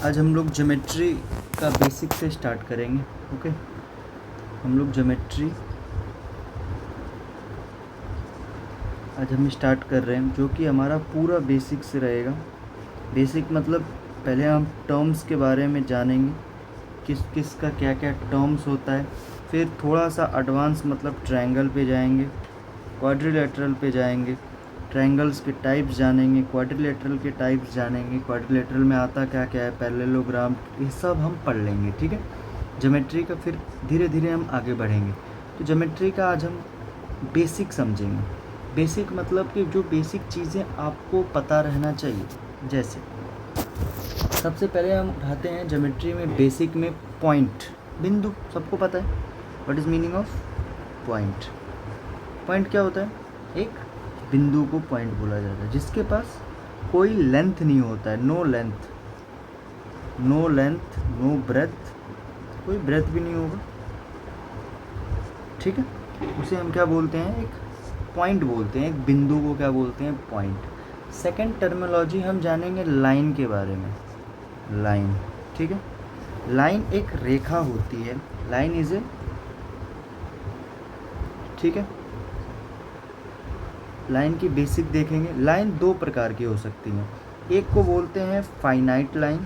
आज हम लोग ज्योमेट्री का बेसिक से स्टार्ट करेंगे। ओके, हम लोग ज्योमेट्री आज हम स्टार्ट कर रहे हैं, जो कि हमारा पूरा बेसिक से रहेगा। बेसिक मतलब पहले हम टर्म्स के बारे में जानेंगे, किस किस का क्या क्या टर्म्स होता है। फिर थोड़ा सा एडवांस मतलब ट्रायंगल पे जाएंगे, क्वाड्रिलेटरल पे जाएंगे, ट्रायंगल्स के टाइप्स जानेंगे, क्वाड्रिलेटरल के टाइप्स जानेंगे, क्वाड्रिलेटरल में आता क्या क्या है, पैरेललोग्राम, ये सब हम पढ़ लेंगे। ठीक है, ज्योमेट्री का फिर धीरे धीरे हम आगे बढ़ेंगे। तो ज्योमेट्री का आज हम बेसिक समझेंगे। बेसिक मतलब कि जो बेसिक चीज़ें आपको पता रहना चाहिए। जैसे सबसे पहले हम उठाते हैं ज्योमेट्री में बेसिक में पॉइंट, बिंदु। सबको पता है what is meaning of point. Point क्या होता है? एक बिंदु को पॉइंट बोला जाता है जिसके पास कोई लेंथ नहीं होता है। No length, no length, no breath, कोई ब्रेथ भी नहीं होगा। ठीक है, उसे हम क्या बोलते हैं? एक पॉइंट बोलते हैं। एक बिंदु को क्या बोलते हैं? पॉइंट। सेकंड टर्मिनोलॉजी हम जानेंगे लाइन के बारे में। लाइन, ठीक है, लाइन एक रेखा होती है। लाइन इज ए, ठीक है, लाइन की बेसिक देखेंगे। लाइन दो प्रकार की हो सकती हैं। एक को बोलते हैं फाइनाइट लाइन,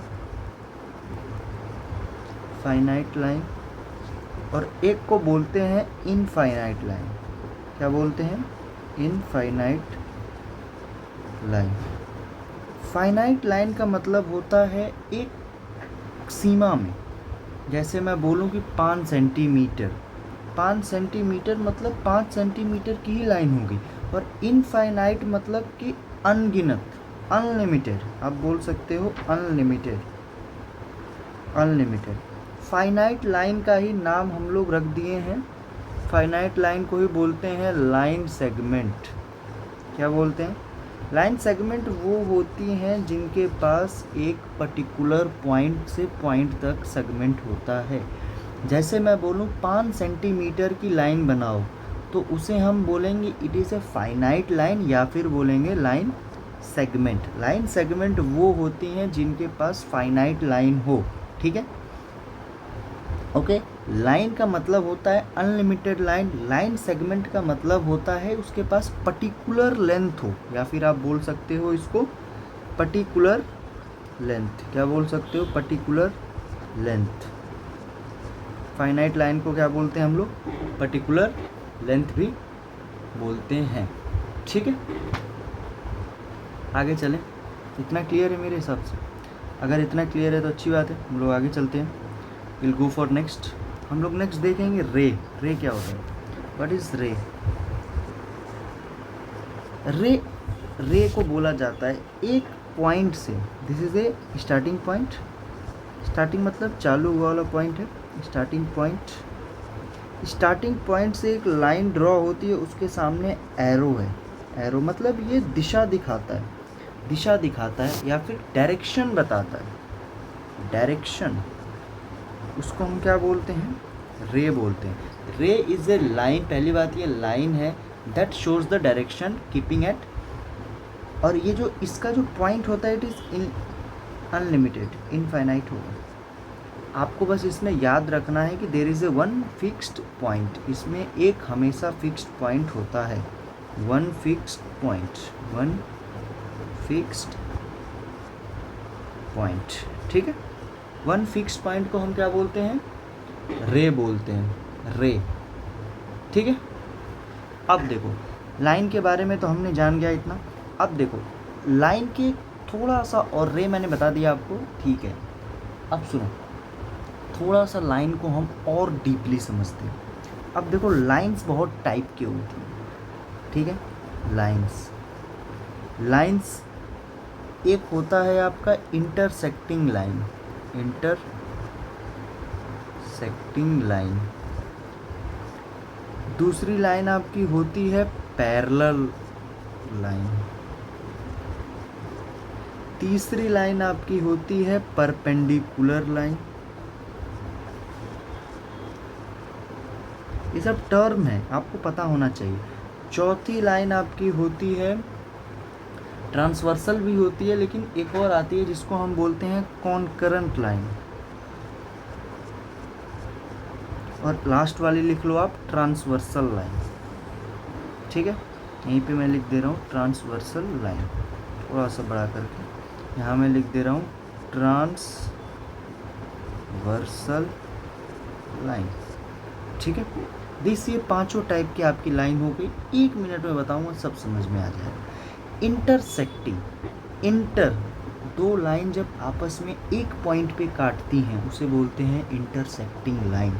फाइनाइट लाइन, और एक को बोलते हैं इनफाइनाइट लाइन। क्या बोलते हैं? Infinite line. फाइनाइट लाइन का मतलब होता है एक सीमा में। जैसे मैं बोलूं कि 5 सेंटीमीटर, 5 सेंटीमीटर मतलब 5 सेंटीमीटर की ही लाइन होगी। और इनफाइनाइट मतलब कि अनगिनत, अनलिमिटेड। आप बोल सकते हो अनलिमिटेड, अनलिमिटेड। फाइनाइट लाइन का ही नाम हम लोग रख दिए हैं। फाइनाइट लाइन को ही बोलते हैं लाइन सेगमेंट। क्या बोलते हैं? लाइन सेगमेंट वो होती हैं जिनके पास एक पर्टिकुलर पॉइंट से पॉइंट तक सेगमेंट होता है। जैसे मैं बोलूँ 5 सेंटीमीटर की लाइन बनाओ, तो उसे हम बोलेंगे it is a finite line, या फिर बोलेंगे लाइन सेगमेंट। लाइन सेगमेंट वो होती हैं जिनके पास फाइनाइट लाइन हो। ठीक है, ओके। लाइन का मतलब होता है अनलिमिटेड लाइन। लाइन सेगमेंट का मतलब होता है उसके पास पर्टिकुलर लेंथ हो, या फिर आप बोल सकते हो इसको पर्टिकुलर लेंथ। क्या बोल सकते हो? Particular length. फाइनाइट लाइन को क्या बोलते हैं हम लोग? पर्टिकुलर लेंथ भी बोलते हैं। ठीक है, आगे चलें। इतना क्लियर है मेरे हिसाब से? अगर इतना क्लियर है तो अच्छी बात है, हम लोग आगे चलते हैं। Will go for next. हम लोग नेक्स्ट देखेंगे रे। रे क्या होता है? व्हाट इज रे? रे, रे को बोला जाता है एक पॉइंट से। This is a starting point. Starting मतलब चालू हुआ वाला पॉइंट है, स्टार्टिंग पॉइंट। स्टार्टिंग पॉइंट से एक लाइन ड्रॉ होती है, उसके सामने एरो है। एरो मतलब ये दिशा दिखाता है, दिशा दिखाता है या फिर डायरेक्शन बताता है। डायरेक्शन, उसको हम क्या बोलते हैं? रे बोलते हैं। रे इज ए लाइन, पहली बात ये लाइन है that shows the direction keeping at. और ये जो इसका जो पॉइंट होता है it is in unlimited, infinite होगा। आपको बस इसमें याद रखना है कि there is a one fixed point. इसमें एक हमेशा फिक्स्ड पॉइंट होता है। One fixed point, one fixed point. ठीक है, वन फिक्स्ड पॉइंट को हम क्या बोलते हैं? रे बोलते हैं, रे। ठीक है, अब देखो लाइन के बारे में तो हमने जान गया इतना। अब देखो लाइन के थोड़ा सा, और रे मैंने बता दिया आपको, ठीक है। अब सुनो, थोड़ा सा लाइन को हम और डीपली समझते हैं। अब देखो लाइंस बहुत टाइप की होती हैं। ठीक है, लाइंस, लाइंस एक होता है आपका इंटरसेक्टिंग लाइन, इंटरसेक्टिंग लाइन। दूसरी लाइन आपकी होती है पैरेलल लाइन। तीसरी लाइन आपकी होती है परपेंडिकुलर लाइन। ये सब टर्म है, आपको पता होना चाहिए। चौथी लाइन आपकी होती है ट्रांसवर्सल भी होती है, लेकिन एक और आती है जिसको हम बोलते हैं कॉन्करेंट लाइन, और लास्ट वाली लिख लो आप ट्रांसवर्सल लाइन। ठीक है, यहीं पे मैं लिख दे रहा हूँ ट्रांसवर्सल लाइन, थोड़ा सा बड़ा करके यहाँ मैं लिख दे रहा हूँ ट्रांसवर्सल लाइन। ठीक है, दिस ये पांचों टाइप की आपकी लाइन हो गई। 1 मिनट में बताऊंगा, सब समझ में आ जाएगा। इंटरसेक्टिंग, इंटर, दो लाइन जब आपस में एक पॉइंट पे काटती हैं उसे बोलते हैं इंटरसेक्टिंग लाइन।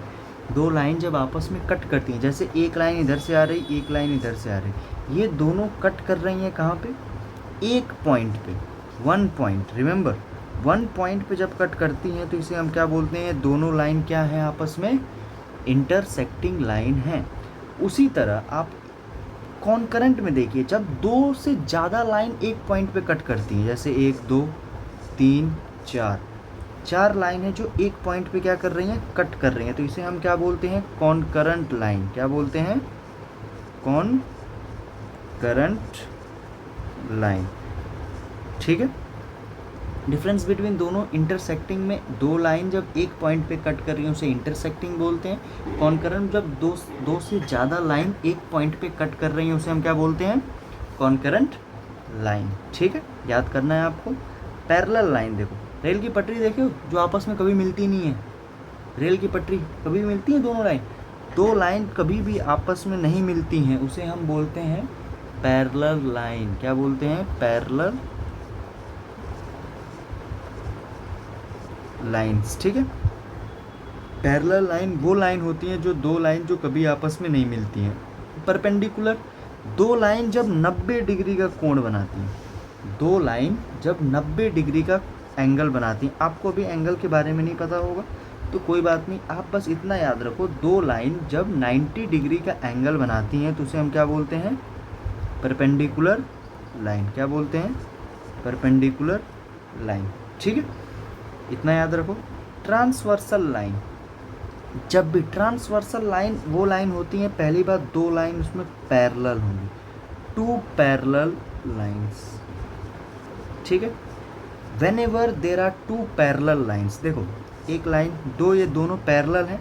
दो लाइन जब आपस में कट करती हैं, जैसे एक लाइन इधर से आ रही, एक लाइन इधर से आ रही, ये दोनों कट कर रही हैं कहाँ पे? एक पॉइंट पे, 1 पॉइंट। रिमेंबर, 1 पॉइंट पे जब कट करती हैं तो इसे हम क्या बोलते हैं? दोनों लाइन क्या है आपस में? इंटरसेक्टिंग लाइन है। उसी तरह आप कॉन्करेंट में देखिए, जब दो से ज़्यादा लाइन एक पॉइंट पे कट करती हैं, जैसे 1 2 3 4, 4 लाइन है जो एक पॉइंट पे क्या कर रही हैं? कट कर रही हैं, तो इसे हम क्या बोलते हैं? Concurrent line. क्या बोलते हैं? Concurrent line. ठीक है, डिफरेंस बिटवीन दोनों, इंटरसेक्टिंग में दो लाइन जब एक पॉइंट पे कट कर रही हैं उसे इंटरसेक्टिंग बोलते हैं। कॉन्करेंट जब दो से ज़्यादा लाइन एक पॉइंट पे कट कर रही हैं उसे हम क्या बोलते हैं? Concurrent line. ठीक है, याद करना है आपको। पैरेलल लाइन, देखो रेल की पटरी देखो जो आपस में कभी मिलती नहीं है, रेल की पटरी कभी मिलती है दोनों लाइन, दो लाइन कभी भी आपस में नहीं मिलती हैं उसे हम बोलते हैं पैरेलल लाइन। क्या बोलते हैं? Parallel lines. ठीक है, पैरेलल लाइन वो लाइन होती हैं जो दो लाइन जो कभी आपस में नहीं मिलती हैं। परपेंडिकुलर, दो लाइन जब 90 डिग्री का कोण बनाती हैं, दो लाइन जब 90 डिग्री का एंगल बनाती हैं। आपको भी एंगल के बारे में नहीं पता होगा तो कोई बात नहीं, आप बस इतना याद रखो, दो लाइन जब 90 डिग्री का एंगल बनाती हैं तो उसे हम क्या बोलते हैं? Perpendicular line. क्या बोलते हैं? Perpendicular line. ठीक है, इतना याद रखो। ट्रांसवर्सल लाइन, जब भी ट्रांसवर्सल लाइन वो लाइन होती है, पहली बात दो लाइन उसमें पैरेलल होंगी, 2 पैरेलल लाइंस। ठीक है, whenever there are 2 parallel lines, देखो एक लाइन दो, ये दोनों पैरेलल हैं,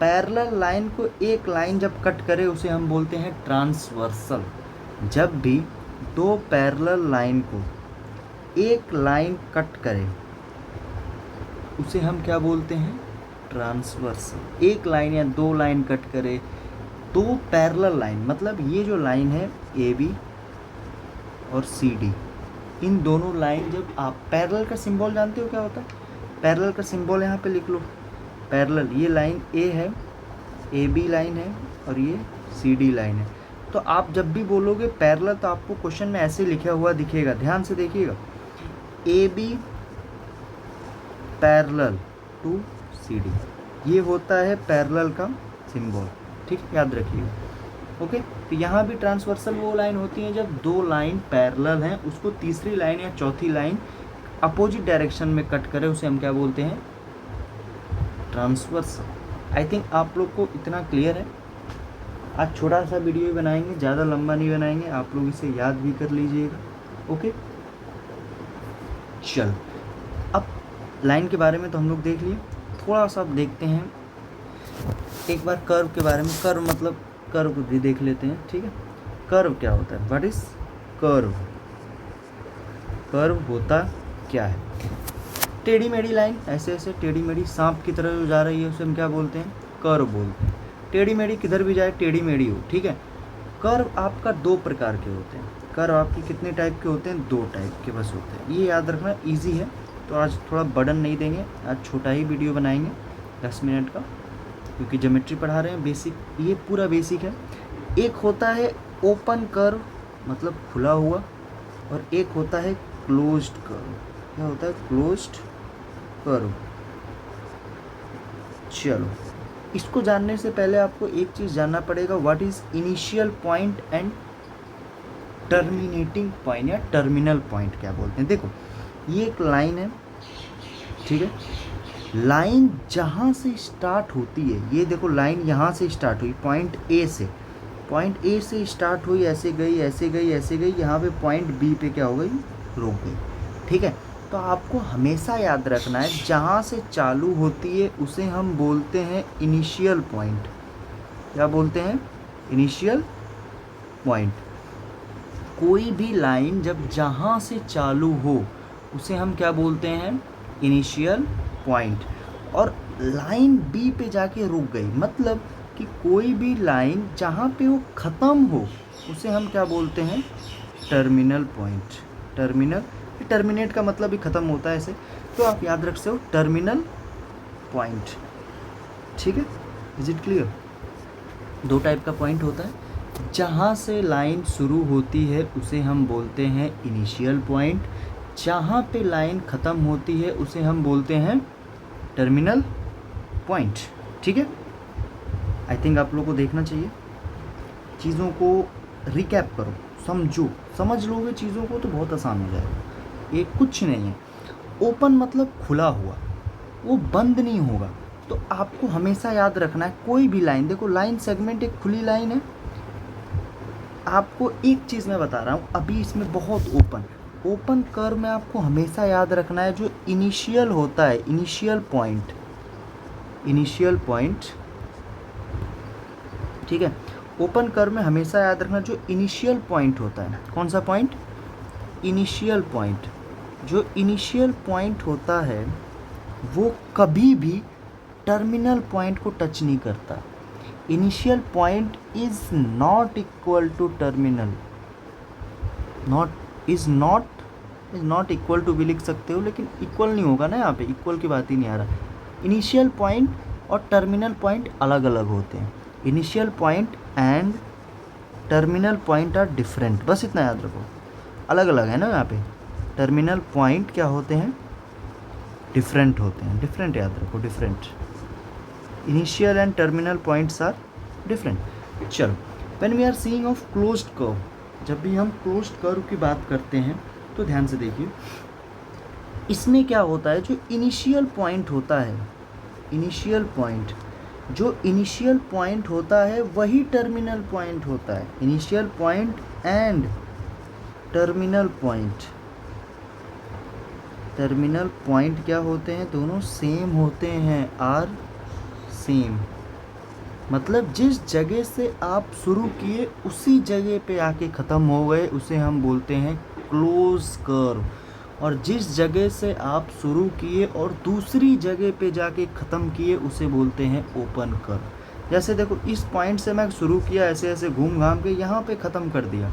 पैरेलल लाइन को एक लाइन जब कट करे उसे हम बोलते हैं ट्रांसवर्सल। जब भी दो पैरेलल लाइन को एक लाइन कट करे उसे हम क्या बोलते हैं? ट्रांसवर्सल। एक लाइन या दो लाइन कट करे, दो पैरेलल लाइन, मतलब ये जो लाइन है AB और CD, इन दोनों लाइन जब आप पैरेलल का सिंबल जानते हो क्या होता है? पैरेलल का सिंबल यहाँ पे लिख लो, पैरेलल, ये लाइन A है, AB लाइन है और ये CD लाइन है। तो आप जब भी बोलोगे पैरेलल तो आपको क्वेश्चन में ऐसे लिखा हुआ दिखेगा, ध्यान से देखिएगा, AB पैरेलल टू CD, ये होता है पैरेलल का सिंबल। ठीक, याद रखिएगा। ओके, तो यहाँ भी ट्रांसवर्सल वो लाइन होती है जब दो लाइन पैरेलल हैं, उसको तीसरी लाइन या चौथी लाइन अपोजिट डायरेक्शन में कट करे उसे हम क्या बोलते हैं? ट्रांसवर्सल। आई थिंक आप लोग को इतना क्लियर है। आज छोटा सा वीडियो ही बनाएंगे, ज़्यादा लंबा नहीं बनाएंगे, आप लोग इसे याद भी कर लीजिएगा। ओके, चल अब लाइन के बारे में तो हम लोग देख लिए, थोड़ा सा अब देखते हैं एक बार कर्व के बारे में। कर्व मतलब कर्व भी देख लेते हैं। ठीक है, कर्व क्या होता है? What is curve? कर्व होता क्या है? टेढ़ी मेढ़ी लाइन, ऐसे ऐसे टेढ़ी मेढ़ी सांप की तरह जो जा रही है उसे हम क्या बोलते हैं? कर्व बोलते हैं। टेढ़ी मेढ़ी किधर भी जाए टेढ़ी मेढ़ी हो। ठीक है, कर्व आपका दो प्रकार के होते हैं। कर्व आपके कितने टाइप के होते हैं? 2 टाइप के बस होते हैं, ये याद रखना, ईजी है। तो आज थोड़ा बर्डन नहीं देंगे, आज छोटा ही वीडियो बनाएंगे 10 मिनट का, क्योंकि ज्योमेट्री पढ़ा रहे हैं, बेसिक, ये पूरा बेसिक है। एक होता है ओपन कर्व, मतलब खुला हुआ, और एक होता है क्लोज्ड कर्व। क्या होता है? Closed curve. चलो, इसको जानने से पहले आपको एक चीज़ जानना पड़ेगा, what is initial point and terminating point या टर्मिनल पॉइंट क्या बोलते हैं। देखो ये एक लाइन है, ठीक है, लाइन जहाँ से स्टार्ट होती है, ये देखो लाइन यहाँ से स्टार्ट हुई पॉइंट A से, पॉइंट ए से स्टार्ट हुई, ऐसे गई ऐसे गई ऐसे गई, यहाँ पे पॉइंट बी पे क्या हो गई, रुक गई। ठीक है, तो आपको हमेशा याद रखना है जहाँ से चालू होती है उसे हम बोलते हैं इनिशियल पॉइंट। क्या बोलते हैं, इनिशियल पॉइंट। कोई भी लाइन जब जहाँ से चालू हो उसे हम क्या बोलते हैं, इनिशियल पॉइंट। और लाइन बी पे जाके रुक गई, मतलब कि कोई भी लाइन जहाँ पे वो ख़त्म हो उसे हम क्या बोलते हैं, टर्मिनल पॉइंट। टर्मिनेट का मतलब भी ख़त्म होता है ऐसे, तो आप याद रख सकते हो टर्मिनल पॉइंट। ठीक है, इज इट क्लियर। दो टाइप का पॉइंट होता है, जहाँ से लाइन शुरू होती है उसे हम बोलते हैं इनिशियल पॉइंट, जहाँ पे लाइन ख़त्म होती है उसे हम बोलते हैं टर्मिनल पॉइंट। ठीक है, आई थिंक आप लोगों को देखना चाहिए, चीज़ों को रिकैप करो, समझो, समझ लोगे चीज़ों को तो बहुत आसान हो जाएगा। ये कुछ नहीं है, ओपन मतलब खुला हुआ, वो बंद नहीं होगा। तो आपको हमेशा याद रखना है कोई भी लाइन, देखो लाइन सेगमेंट एक खुली लाइन है। आपको एक चीज़ मैं बता रहा हूँ अभी, इसमें बहुत ओपन कर्व में आपको हमेशा याद रखना है जो इनिशियल होता है, इनिशियल पॉइंट। ठीक है, ओपन कर्व में हमेशा याद रखना जो इनिशियल पॉइंट होता है। कौन सा पॉइंट, इनिशियल पॉइंट। जो इनिशियल पॉइंट होता है वो कभी भी टर्मिनल पॉइंट को टच नहीं करता। Initial point is not equal to terminal, is not equal to भी लिख सकते हो, लेकिन इक्वल नहीं होगा ना, यहाँ पे इक्वल की बात ही नहीं आ रहा। इनिशियल पॉइंट और टर्मिनल पॉइंट अलग अलग होते हैं। Initial point and terminal point are different, बस इतना याद रखो, अलग अलग है ना। यहाँ पे टर्मिनल पॉइंट क्या होते हैं, डिफरेंट होते हैं, डिफरेंट याद रखो, different. Initial and terminal points are different. चलो, when we are seeing of closed curve, जब भी हम क्लोज्ड कर्व की बात करते हैं तो ध्यान से देखिए, इसमें क्या होता है, जो इनिशियल पॉइंट होता है, इनिशियल पॉइंट, जो इनिशियल पॉइंट होता है वही टर्मिनल पॉइंट होता है। Initial point and terminal point क्या होते हैं, दोनों सेम होते हैं, आर सेम। मतलब जिस जगह से आप शुरू किए उसी जगह पे आके ख़त्म हो गए उसे हम बोलते हैं क्लोज कर्व, और जिस जगह से आप शुरू किए और दूसरी जगह पे जाके ख़त्म किए उसे बोलते हैं ओपन कर्व। जैसे देखो, इस पॉइंट से मैं शुरू किया, ऐसे ऐसे घूम घाम के यहाँ पे ख़त्म कर दिया,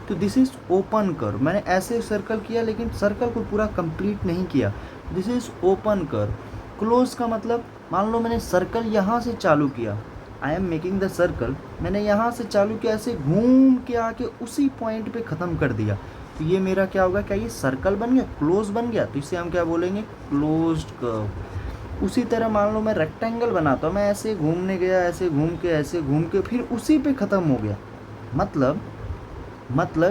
तो दिस इज़ ओपन कर्व। मैंने ऐसे सर्कल किया लेकिन सर्कल को पूरा कंप्लीट नहीं किया, this is open curve. Close का मतलब, मान लो मैंने सर्कल यहाँ से चालू किया, I am making the circle, मैंने यहाँ से चालू किया, ऐसे घूम के आके उसी पॉइंट पे ख़त्म कर दिया, तो ये मेरा क्या होगा, क्या ये सर्कल बन गया, क्लोज बन गया, तो इसे हम क्या बोलेंगे, क्लोज्ड कर्व। उसी तरह मान लो मैं रेक्टेंगल बनाता हूँ, मैं ऐसे घूमने गया, ऐसे घूम के ऐसे घूम के फिर उसी पे ख़त्म हो गया, मतलब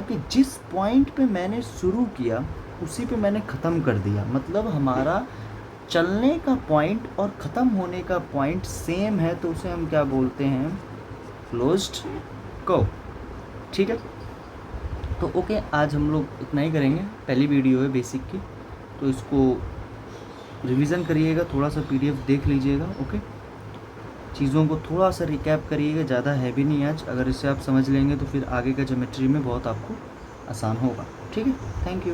कि जिस पॉइंट पे मैंने शुरू किया उसी पे मैंने ख़त्म कर दिया। मतलब हमारा चलने का पॉइंट और ख़त्म होने का पॉइंट सेम है, तो उसे हम क्या बोलते हैं, क्लोज्ड कर्व। ठीक है, तो ओके, आज हम लोग इतना ही करेंगे, पहली वीडियो है बेसिक की, तो इसको रिवीजन करिएगा, थोड़ा सा पीडीएफ देख लीजिएगा। ओके, चीज़ों को थोड़ा सा रिकैप करिएगा, ज़्यादा हैवी नहीं आज, अगर इसे आप समझ लेंगे तो फिर आगे का ज्योमेट्री में बहुत आपको आसान होगा। ठीक है, थैंक यू।